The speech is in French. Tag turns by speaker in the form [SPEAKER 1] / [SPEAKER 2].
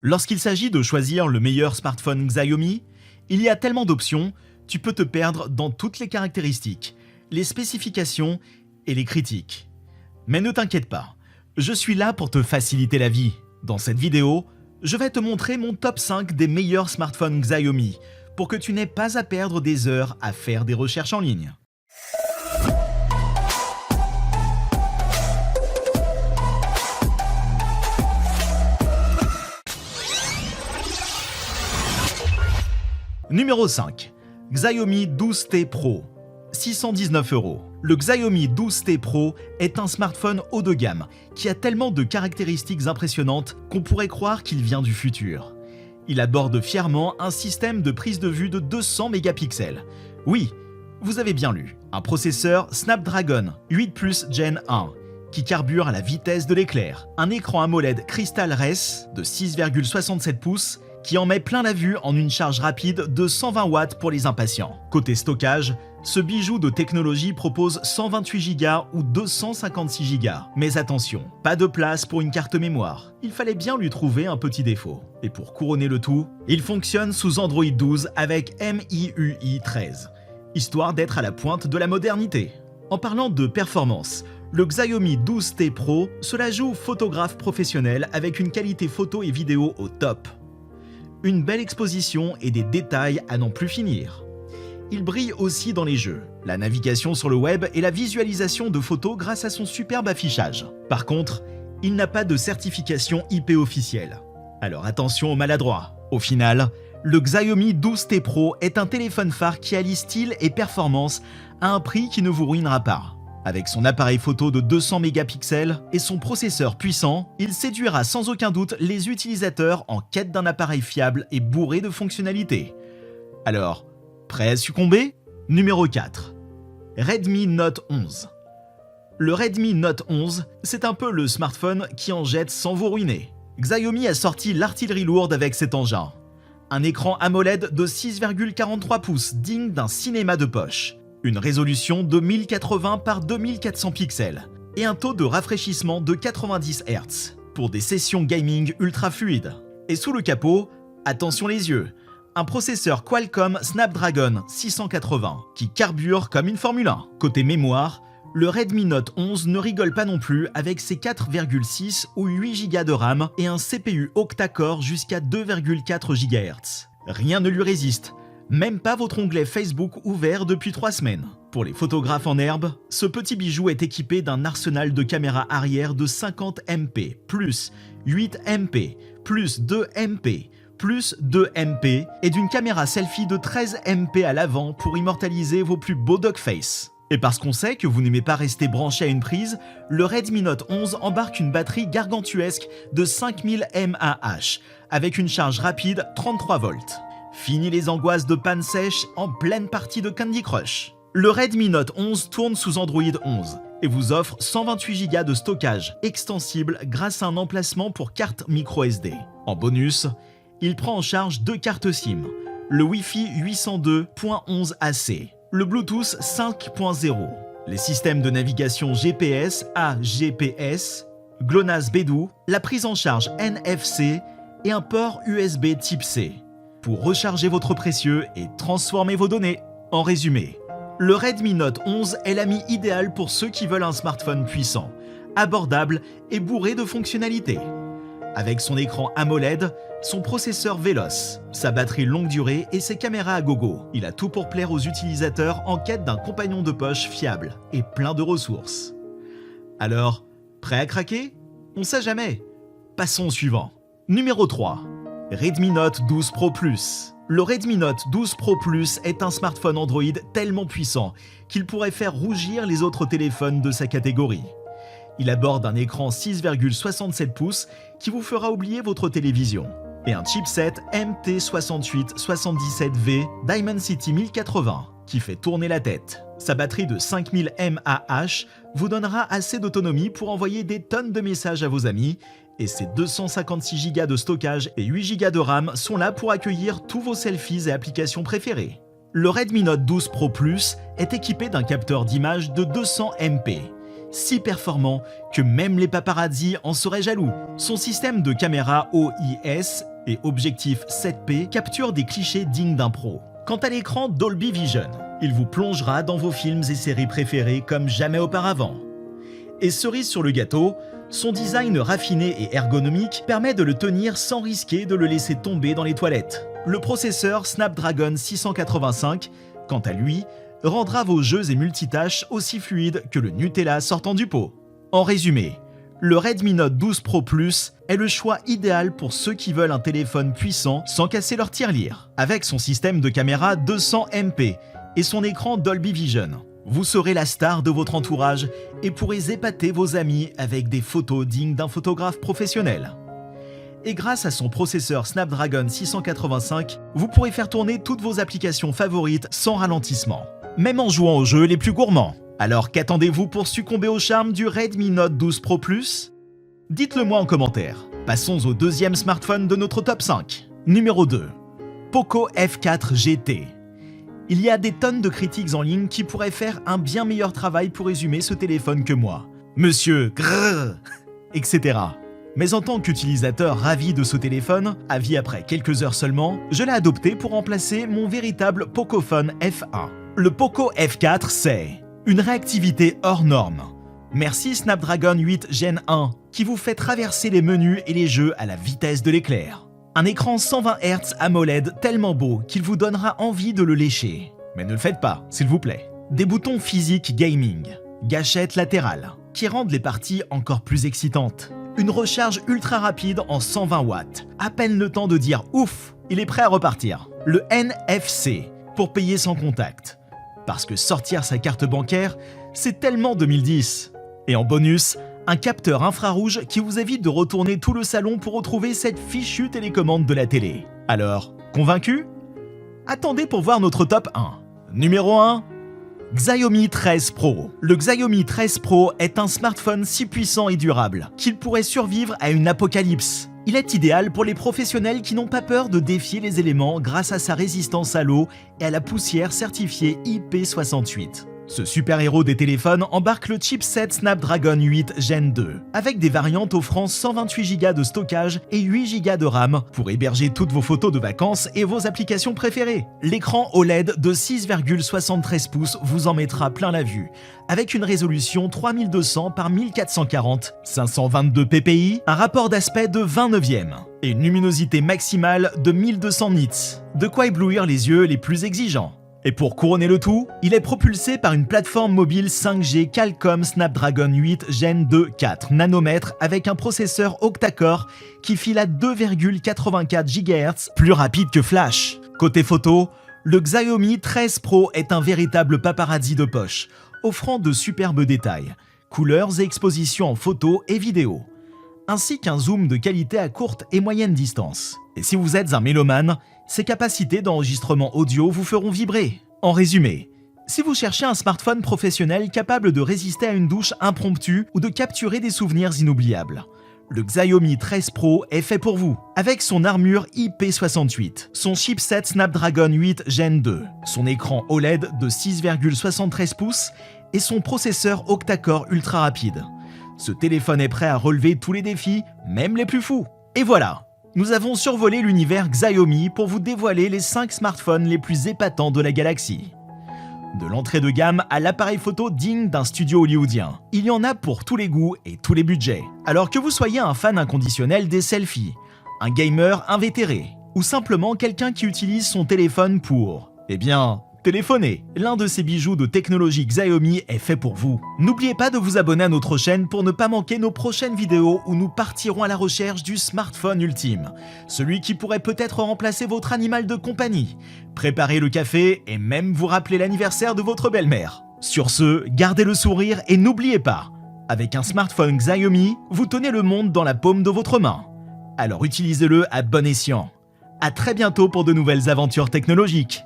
[SPEAKER 1] Lorsqu'il s'agit de choisir le meilleur smartphone Xiaomi, il y a tellement d'options, tu peux te perdre dans toutes les caractéristiques, les spécifications et les critiques. Mais ne t'inquiète pas, je suis là pour te faciliter la vie. Dans cette vidéo, je vais te montrer mon top 5 des meilleurs smartphones Xiaomi pour que tu n'aies pas à perdre des heures à faire des recherches en ligne. Numéro 5. Xiaomi 12T Pro, 619 €. Le Xiaomi 12T Pro est un smartphone haut de gamme qui a tellement de caractéristiques impressionnantes qu'on pourrait croire qu'il vient du futur. Il aborde fièrement un système de prise de vue de 200 mégapixels. Oui, vous avez bien lu, un processeur Snapdragon 8 Plus Gen 1 qui carbure à la vitesse de l'éclair, un écran AMOLED Crystal Res de 6,67 pouces qui en met plein la vue en une charge rapide de 120 watts pour les impatients. Côté stockage, ce bijou de technologie propose 128 Go ou 256 Go. Mais attention, pas de place pour une carte mémoire. Il fallait bien lui trouver un petit défaut. Et pour couronner le tout, il fonctionne sous Android 12 avec MIUI 13, histoire d'être à la pointe de la modernité. En parlant de performance, le Xiaomi 12T Pro se la joue photographe professionnel avec une qualité photo et vidéo au top. Une belle exposition et des détails à n'en plus finir. Il brille aussi dans les jeux, la navigation sur le web et la visualisation de photos grâce à son superbe affichage. Par contre, il n'a pas de certification IP officielle. Alors attention aux maladroits. Au final, le Xiaomi 12T Pro est un téléphone phare qui allie style et performance à un prix qui ne vous ruinera pas. Avec son appareil photo de 200 mégapixels et son processeur puissant, il séduira sans aucun doute les utilisateurs en quête d'un appareil fiable et bourré de fonctionnalités. Alors, prêt à succomber? Numéro 4. Redmi Note 11. Le Redmi Note 11, c'est un peu le smartphone qui en jette sans vous ruiner. Xiaomi a sorti l'artillerie lourde avec cet engin. Un écran AMOLED de 6,43 pouces digne d'un cinéma de poche. Une résolution de 1080 par 2400 pixels et un taux de rafraîchissement de 90 Hz pour des sessions gaming ultra fluides. Et sous le capot, attention les yeux, un processeur Qualcomm Snapdragon 680 qui carbure comme une Formule 1. Côté mémoire, le Redmi Note 11 ne rigole pas non plus avec ses 4,6 ou 8 Go de RAM et un CPU octa-core jusqu'à 2,4 GHz. Rien ne lui résiste. Même pas votre onglet Facebook ouvert depuis 3 semaines. Pour les photographes en herbe, ce petit bijou est équipé d'un arsenal de caméras arrière de 50 MP, plus 8 MP, plus 2 MP, plus 2 MP et d'une caméra selfie de 13 MP à l'avant pour immortaliser vos plus beaux dogface. Et parce qu'on sait que vous n'aimez pas rester branché à une prise, le Redmi Note 11 embarque une batterie gargantuesque de 5000 mAh avec une charge rapide 33 volts. Fini les angoisses de panne sèche en pleine partie de Candy Crush. Le Redmi Note 11 tourne sous Android 11 et vous offre 128 Go de stockage extensible grâce à un emplacement pour carte microSD. En bonus, il prend en charge 2 cartes SIM, le Wi-Fi 802.11ac, le Bluetooth 5.0, les systèmes de navigation GPS, AGPS, GLONASS Beidou, la prise en charge NFC et un port USB Type C. Pour recharger votre précieux et transformer vos données. En résumé, le Redmi Note 11 est l'ami idéal pour ceux qui veulent un smartphone puissant, abordable et bourré de fonctionnalités. Avec son écran AMOLED, son processeur véloce, sa batterie longue durée et ses caméras à gogo, il a tout pour plaire aux utilisateurs en quête d'un compagnon de poche fiable et plein de ressources. Alors, prêt à craquer? On sait jamais. Passons au suivant. Numéro 3. Redmi Note 12 Pro Plus. Le Redmi Note 12 Pro Plus est un smartphone Android tellement puissant qu'il pourrait faire rougir les autres téléphones de sa catégorie. Il aborde un écran 6,67 pouces qui vous fera oublier votre télévision et un chipset MT6877V Dimensity 1080 qui fait tourner la tête. Sa batterie de 5000 mAh vous donnera assez d'autonomie pour envoyer des tonnes de messages à vos amis et ses 256 Go de stockage et 8 Go de RAM sont là pour accueillir tous vos selfies et applications préférées. Le Redmi Note 12 Pro Plus est équipé d'un capteur d'image de 200 MP si performant que même les paparazzi en seraient jaloux. Son système de caméra OIS et objectif 7P capture des clichés dignes d'un pro. Quant à l'écran Dolby Vision, il vous plongera dans vos films et séries préférées comme jamais auparavant. Et cerise sur le gâteau, son design raffiné et ergonomique permet de le tenir sans risquer de le laisser tomber dans les toilettes. Le processeur Snapdragon 685, quant à lui, rendra vos jeux et multitâches aussi fluides que le Nutella sortant du pot. En résumé, le Redmi Note 12 Pro Plus est le choix idéal pour ceux qui veulent un téléphone puissant sans casser leur tirelire. Avec son système de caméra 200 MP et son écran Dolby Vision, vous serez la star de votre entourage et pourrez épater vos amis avec des photos dignes d'un photographe professionnel. Et grâce à son processeur Snapdragon 685, vous pourrez faire tourner toutes vos applications favorites sans ralentissement, même en jouant aux jeux les plus gourmands. Alors qu'attendez-vous pour succomber au charme du Redmi Note 12 Pro Plus? Dites-le moi en commentaire. Passons au deuxième smartphone de notre top 5. Numéro 2. Poco F4 GT. Il y a des tonnes de critiques en ligne qui pourraient faire un bien meilleur travail pour résumer ce téléphone que moi. Monsieur grrr, etc. Mais en tant qu'utilisateur ravi de ce téléphone, avis après quelques heures seulement, je l'ai adopté pour remplacer mon véritable Pocophone F1. Le Poco F4, c'est une réactivité hors norme. Merci Snapdragon 8 Gen 1, qui vous fait traverser les menus et les jeux à la vitesse de l'éclair. Un écran 120 Hz AMOLED tellement beau qu'il vous donnera envie de le lécher. Mais ne le faites pas, s'il vous plaît. Des boutons physiques gaming, gâchettes latérales, qui rendent les parties encore plus excitantes. Une recharge ultra rapide en 120 watts. À peine le temps de dire ouf, il est prêt à repartir. Le NFC, pour payer sans contact. Parce que sortir sa carte bancaire, c'est tellement 2010. Et en bonus, un capteur infrarouge qui vous évite de retourner tout le salon pour retrouver cette fichue télécommande de la télé. Alors, convaincu? Attendez pour voir notre top 1. Numéro 1. Xiaomi 13 Pro. Le Xiaomi 13 Pro est un smartphone si puissant et durable qu'il pourrait survivre à une apocalypse. Il est idéal pour les professionnels qui n'ont pas peur de défier les éléments grâce à sa résistance à l'eau et à la poussière certifiée IP68. Ce super-héros des téléphones embarque le chipset Snapdragon 8 Gen 2, avec des variantes offrant 128 Go de stockage et 8 Go de RAM pour héberger toutes vos photos de vacances et vos applications préférées. L'écran OLED de 6,73 pouces vous en mettra plein la vue, avec une résolution 3200 par 1440, 522 ppi, un rapport d'aspect de 29e et une luminosité maximale de 1200 nits, de quoi éblouir les yeux les plus exigeants. Et pour couronner le tout, il est propulsé par une plateforme mobile 5G Qualcomm Snapdragon 8 Gen 2 4 nanomètres avec un processeur octa-core qui file à 2,84 GHz, plus rapide que Flash. Côté photo, le Xiaomi 13 Pro est un véritable paparazzi de poche, offrant de superbes détails, couleurs et expositions en photo et vidéo, ainsi qu'un zoom de qualité à courte et moyenne distance. Et si vous êtes un mélomane, ses capacités d'enregistrement audio vous feront vibrer. En résumé, si vous cherchez un smartphone professionnel capable de résister à une douche impromptue ou de capturer des souvenirs inoubliables, le Xiaomi 13 Pro est fait pour vous. Avec son armure IP68, son chipset Snapdragon 8 Gen 2, son écran OLED de 6,73 pouces et son processeur octa-core ultra rapide. Ce téléphone est prêt à relever tous les défis, même les plus fous. Et voilà, nous avons survolé l'univers Xiaomi pour vous dévoiler les 5 smartphones les plus épatants de la galaxie. De l'entrée de gamme à l'appareil photo digne d'un studio hollywoodien, il y en a pour tous les goûts et tous les budgets. Alors que vous soyez un fan inconditionnel des selfies, un gamer invétéré, ou simplement quelqu'un qui utilise son téléphone pour, téléphoner. L'un de ces bijoux de technologie Xiaomi est fait pour vous. N'oubliez pas de vous abonner à notre chaîne pour ne pas manquer nos prochaines vidéos où nous partirons à la recherche du smartphone ultime, celui qui pourrait peut-être remplacer votre animal de compagnie, préparer le café et même vous rappeler l'anniversaire de votre belle-mère. Sur ce, gardez le sourire et n'oubliez pas, avec un smartphone Xiaomi, vous tenez le monde dans la paume de votre main. Alors utilisez-le à bon escient. À très bientôt pour de nouvelles aventures technologiques.